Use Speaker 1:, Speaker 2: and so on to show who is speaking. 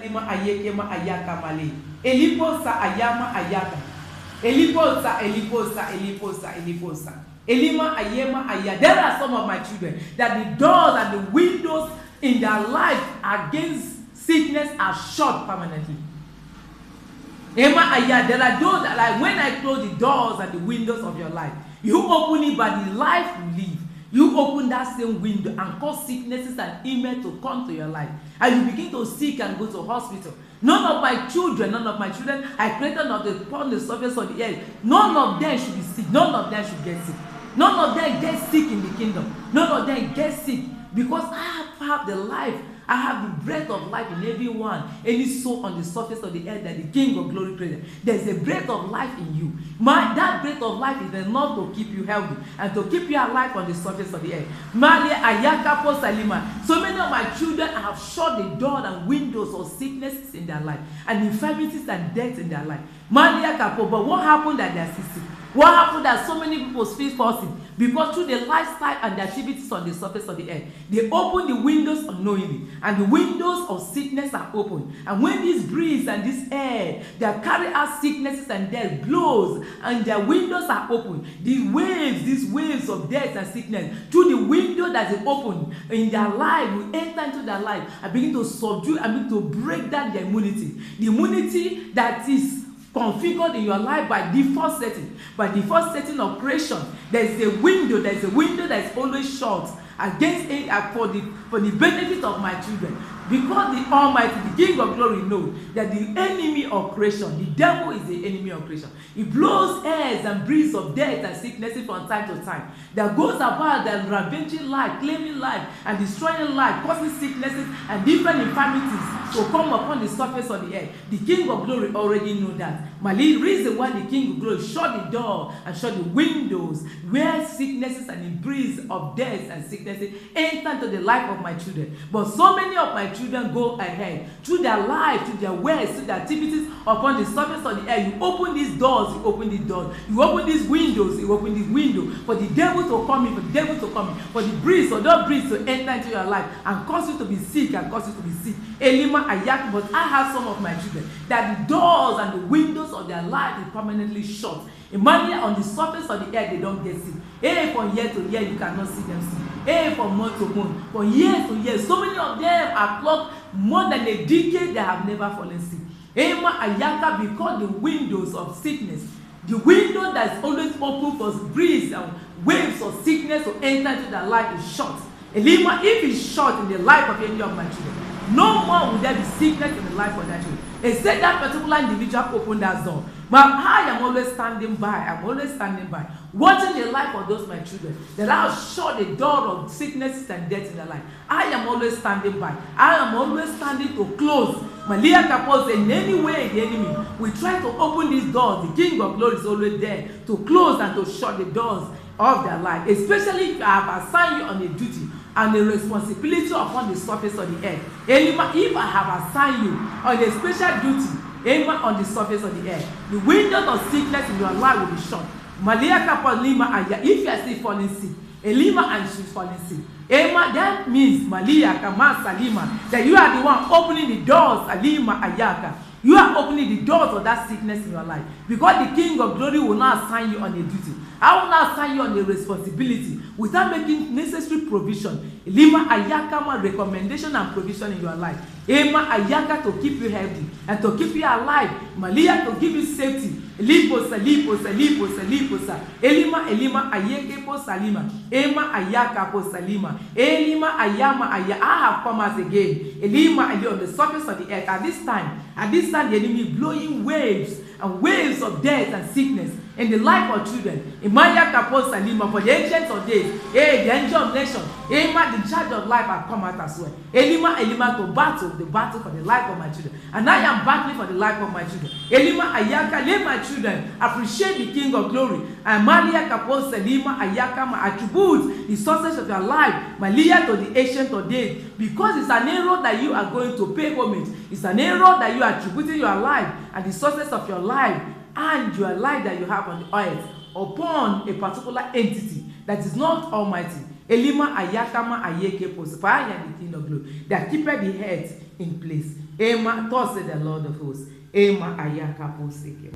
Speaker 1: Lima ayekema ayaka male. Eliposa ayama ayaka. Eliposa, eliposa, eliposa, eliposa. Elima ayema ayaka. There are some of my children that the doors and the windows in their life against sickness are shut permanently. Ema ayaka. There are those that, like, when I close the doors and the windows of your life, you open it, but the life will leave. You open that same window and cause sicknesses and illness to come to your life. And you begin to sick and go to hospital. None of my children, I created upon the surface of the earth. None of them should be sick. None of them should get sick. None of them get sick in the kingdom. None of them get sick because I have the life. I have the breath of life in everyone. Any soul on the surface of the earth that the King of Glory created. There's a breath of life in you. That breath of life is enough to keep you healthy and to keep you alive on the surface of the earth. So many of my children have shut the door and windows of sicknesses in their life and infirmities and death in their life. But what happened that they are sick? What happened that so many people feel forcing? Because through the lifestyle and the activities on the surface of the earth, they open the windows unknowingly, and the windows of sickness are open. And when this breeze and this air that carry out sicknesses and death blows, and their windows are open, these waves of death and sickness, through the window that is open in their life, will enter into their life and begin to subdue and begin to break down their immunity. The immunity that is configured in your life by default setting of creation. There is a window that is always shut against it for the benefit of my children. Because the Almighty, the King of Glory, knows that the enemy of creation, the devil is the enemy of creation. He blows airs and breezes of death and sicknesses from time to time. That goes about that ravaging life, claiming life, and destroying life, causing sicknesses and different infirmities to come upon the surface of the earth. The King of Glory already knew that. My reason why the King of Glory shut the door and shut the windows where sicknesses and the breeze of death and sicknesses enter into the life of my children. But so many of my children go ahead through their life, through their words, through their activities upon the surface of the earth. You open these doors, you open these doors, you open these windows, you open these windows for the devil to come in, for the breeze or that breeze to enter into your life and cause you to be sick Elima Ayaki, but I have some of my children that the doors and the windows of their life is permanently shut. Imagine on the surface of the earth they don't get sick. From year to year you cannot see them sick. From month to month, from year to year, so many of them are clocked more than a decade they have never fallen sick. Ema Ayaka, because the windows of sickness, the window that is always open for breeze and waves of sickness to enter into their life is shut. Elima, if it's shut in the life of any of my children, no more will there be sickness in the life of that children. Except that particular individual opened that door. But I am always standing by. Watching the life of those my children, that I'll shut the door of sicknesses and death in their life. I am always standing by. I am always standing to close. Malia Kapos, in any way the enemy we try to open these doors. The King of Glory is always there to close and to shut the doors of their life. Especially if I have assigned you on a duty and the responsibility upon the surface of the earth. If I have assigned you on a special duty on the surface of the earth, the windows of sickness in your life will be shut. Malia Kapos Lima Aya, if you are still falling sick, Elima and she's falling sick. That means Malia Kama Salima, that you are the one opening the doors, Alima Ayaka. You are opening the doors of that sickness in your life. Because the King of Glory will not assign you on a duty. I will not assign you on a responsibility without making necessary provision. Lima Ayaka, recommendation and provision in your life. Ema Ayaka, to keep you healthy and to keep you alive. Malia, to give you safety. Liposa. Elima Ayeke po salima. Ema Ayaka po salima. Elima Ayama Aya. I have come as again. Elima Ayo, on the surface of the earth. At this time, the enemy blowing waves and waves of death and sickness in the life of children. Imaya Kapo Salima, for the ancients of days, the angel of nations, Ema, the charge of life, have come out as well. Elima to battle the battle for the life of my children. And I am battling for the life of my children. Elima Ayaka, let my children appreciate the King of Glory. And Malia Kapo Salima Ayaka, my attribute the success of your life, Malia to the ancient of days, because it's an error that you are going to pay homage. It's an error that you are attributing your life and the success of your life and your life that you have on the earth upon a particular entity that is not almighty. Elima Ayakama Ayeke Posipaya, the King of Glory, that keepeth the head in place. Ema, thus said the Lord of hosts. Ema ayakapo seke.